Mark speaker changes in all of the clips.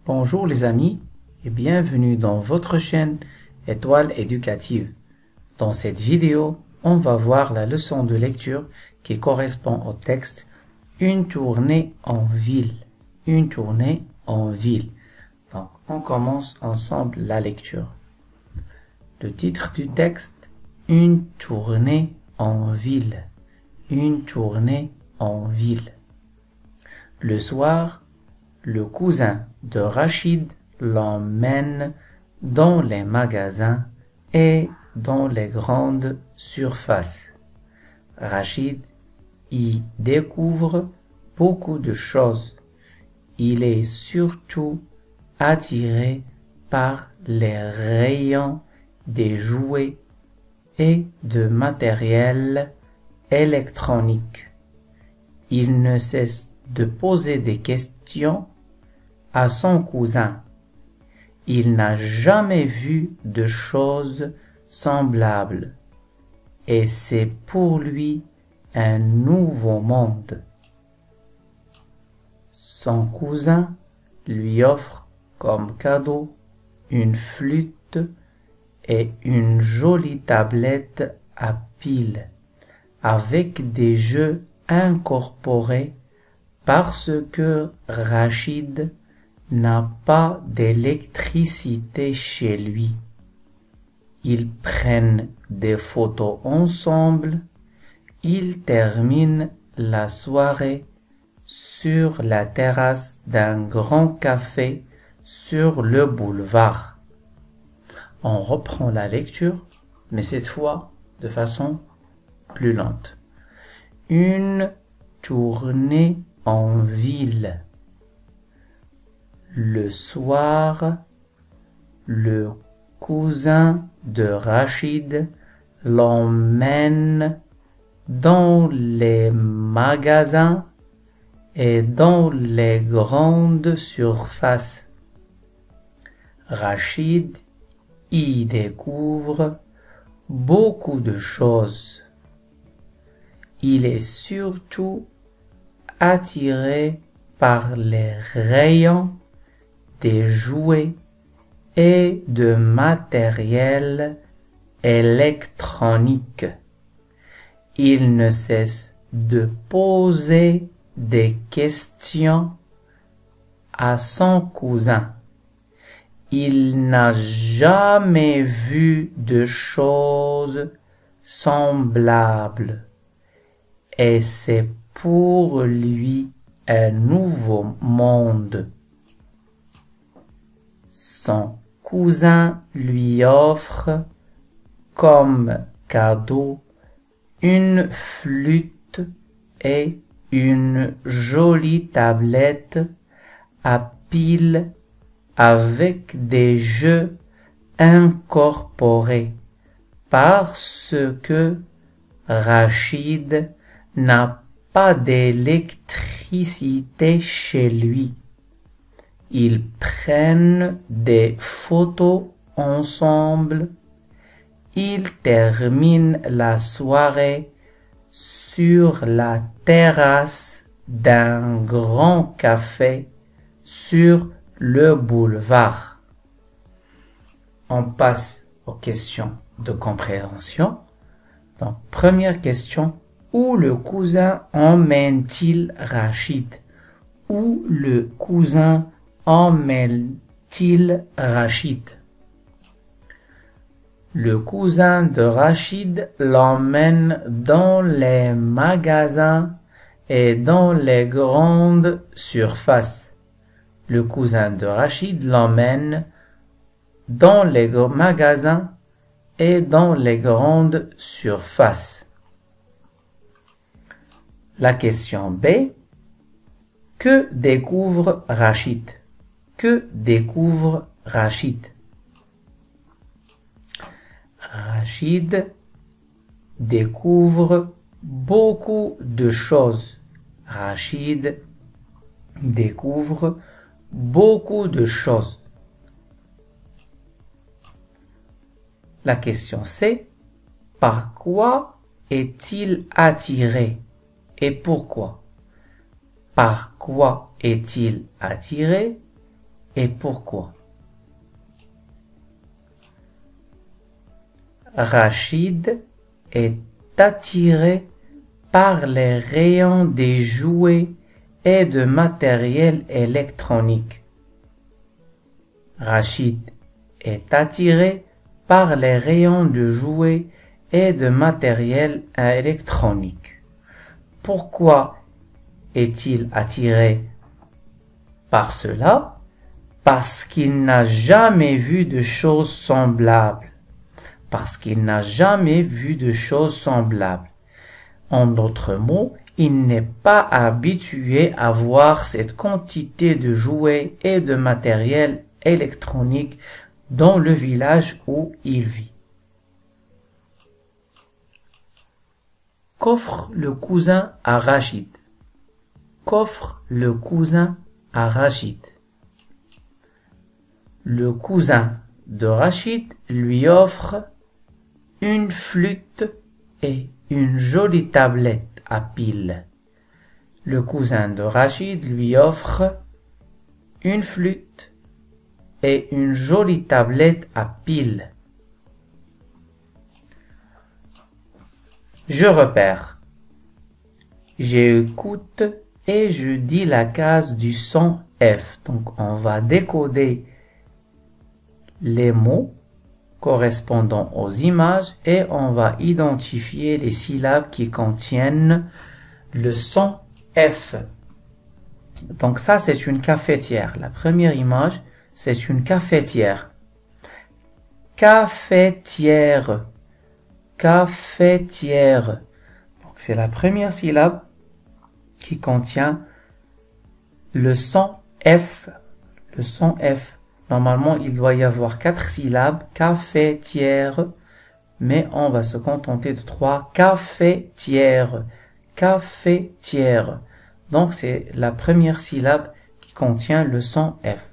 Speaker 1: Bonjour les amis et bienvenue dans votre chaîne Étoile éducative. Dans cette vidéo, on va voir la leçon de lecture qui correspond au texte Une tournée en ville. Une tournée en ville. Donc, on commence ensemble la lecture. Le titre du texte, Une tournée en ville. Une tournée en ville. Le soir, le cousin de Rachid l'emmène dans les magasins et dans les grandes surfaces. Rachid y découvre beaucoup de choses. Il est surtout attiré par les rayons des jouets et de matériel électronique. Il ne cesse de poser des questions à son cousin. Il n'a jamais vu de choses semblables et c'est pour lui un nouveau monde. Son cousin lui offre comme cadeau une flûte et une jolie tablette à piles avec des jeux incorporés parce que Rachid n'a pas d'électricité chez lui. Ils prennent des photos ensemble. Ils terminent la soirée sur la terrasse d'un grand café sur le boulevard. On reprend la lecture, mais cette fois de façon plus lente. Une tournée en ville. Le soir, le cousin de Rachid l'emmène dans les magasins et dans les grandes surfaces. Rachid y découvre beaucoup de choses. Il est surtout attiré par les rayons des jouets et de matériel électronique. Il ne cesse de poser des questions à son cousin. Il n'a jamais vu de choses semblables et c'est pour lui un nouveau monde. Son cousin lui offre comme cadeau une flûte et une jolie tablette à piles avec des jeux incorporés parce que Rachid n'a pas d'électricité chez lui. Ils prennent des photos ensemble. Ils terminent la soirée sur la terrasse d'un grand café sur le boulevard. On passe aux questions de compréhension. Donc, première question. Où le cousin emmène-t-il Rachid? Où le cousin emmène-t-il Rachid? Le cousin de Rachid l'emmène dans les magasins et dans les grandes surfaces. Le cousin de Rachid l'emmène dans les magasins et dans les grandes surfaces. La question B. Que découvre Rachid? Que découvre Rachid? Rachid découvre beaucoup de choses. Rachid découvre beaucoup de choses. La question C. Par quoi est-il attiré et pourquoi? Par quoi est-il attiré et pourquoi? Rachid est attiré par les rayons des jouets et de matériel électronique. Rachid est attiré par les rayons de jouets et de matériel électronique. Pourquoi est-il attiré par cela? Parce qu'il n'a jamais vu de choses semblables. Parce qu'il n'a jamais vu de choses semblables. En d'autres mots, il n'est pas habitué à voir cette quantité de jouets et de matériel électronique dans le village où il vit. Qu'offre le cousin à Rachid? Qu'offre le cousin à Rachid? Le cousin de Rachid lui offre une flûte et une jolie tablette à piles. Le cousin de Rachid lui offre une flûte et une jolie tablette à piles. Je repère. J'écoute et je dis la case du son F. Donc, on va décoder les mots correspondant aux images et on va identifier les syllabes qui contiennent le son F. Donc ça, c'est une cafetière. La première image, c'est une cafetière. Cafetière. Cafetière. Donc c'est la première syllabe qui contient le son F. Le son F. Normalement, il doit y avoir 4 syllabes, cafetière, mais on va se contenter de 3, cafetière, cafetière. Donc, c'est la première syllabe qui contient le son F.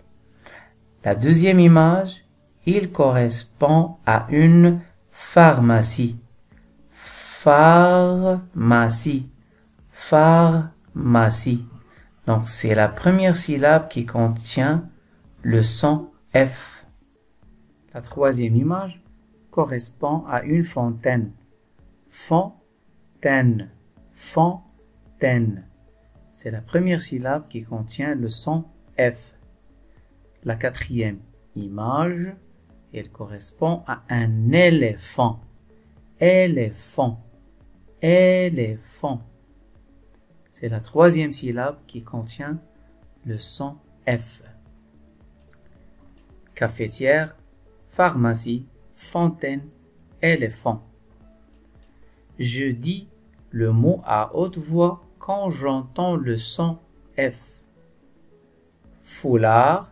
Speaker 1: La deuxième image, il correspond à une pharmacie. Pharmacie, pharmacie. Donc, c'est la première syllabe qui contient le son F. La troisième image correspond à une fontaine. Fontaine, fontaine. C'est la première syllabe qui contient le son F. La quatrième image, elle correspond à un éléphant. Éléphant, éléphant. C'est la troisième syllabe qui contient le son F. Cafetière, pharmacie, fontaine, éléphant. Je dis le mot à haute voix quand j'entends le son F. Foulard,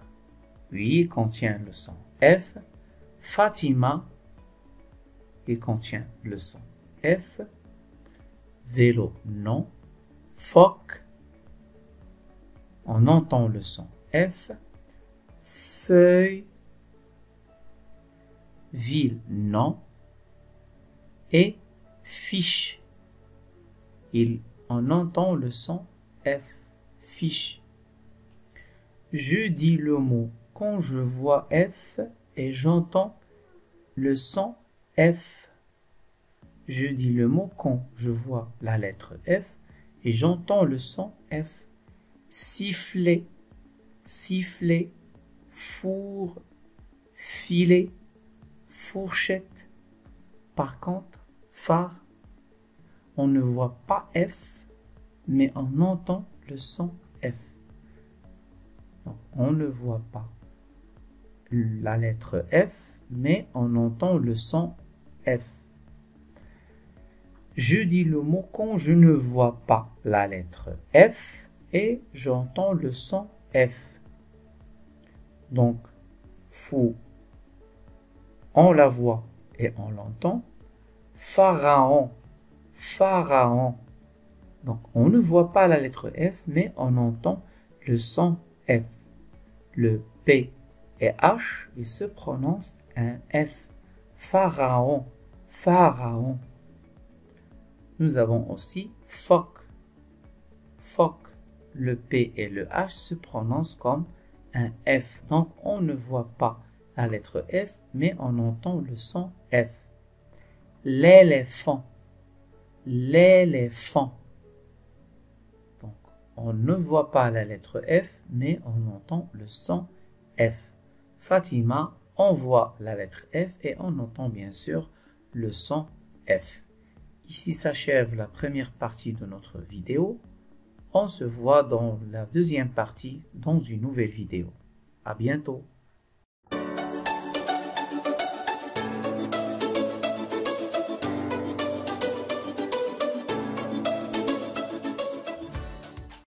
Speaker 1: oui, il contient le son F. Fatima, il contient le son F. Vélo, non. Phoque, on entend le son F. Feuille, ville, non. Et fiche, on entend le son F. Fiche. Je dis le mot quand je vois F et j'entends le son F. Je dis le mot quand je vois la lettre F et j'entends le son F. Siffler, siffler, four, filet, fourchette. Par contre, phare, on ne voit pas F, mais on entend le son F. Donc, on ne voit pas la lettre F, mais on entend le son F. Je dis le mot quand je ne vois pas la lettre F et j'entends le son F. Donc, fou, on la voit et on l'entend. Pharaon, pharaon. Donc, on ne voit pas la lettre F, mais on entend le son F. Le P et H, il se prononce un F. Pharaon, pharaon. Nous avons aussi phoque. Phoque. Le P et le H se prononcent comme un F. Donc, on ne voit pas la lettre F, mais on entend le son F. L'éléphant. L'éléphant. Donc, on ne voit pas la lettre F, mais on entend le son F. Fatima, on voit la lettre F et on entend bien sûr le son F. Ici s'achève la première partie de notre vidéo. On se voit dans la deuxième partie dans une nouvelle vidéo. À bientôt.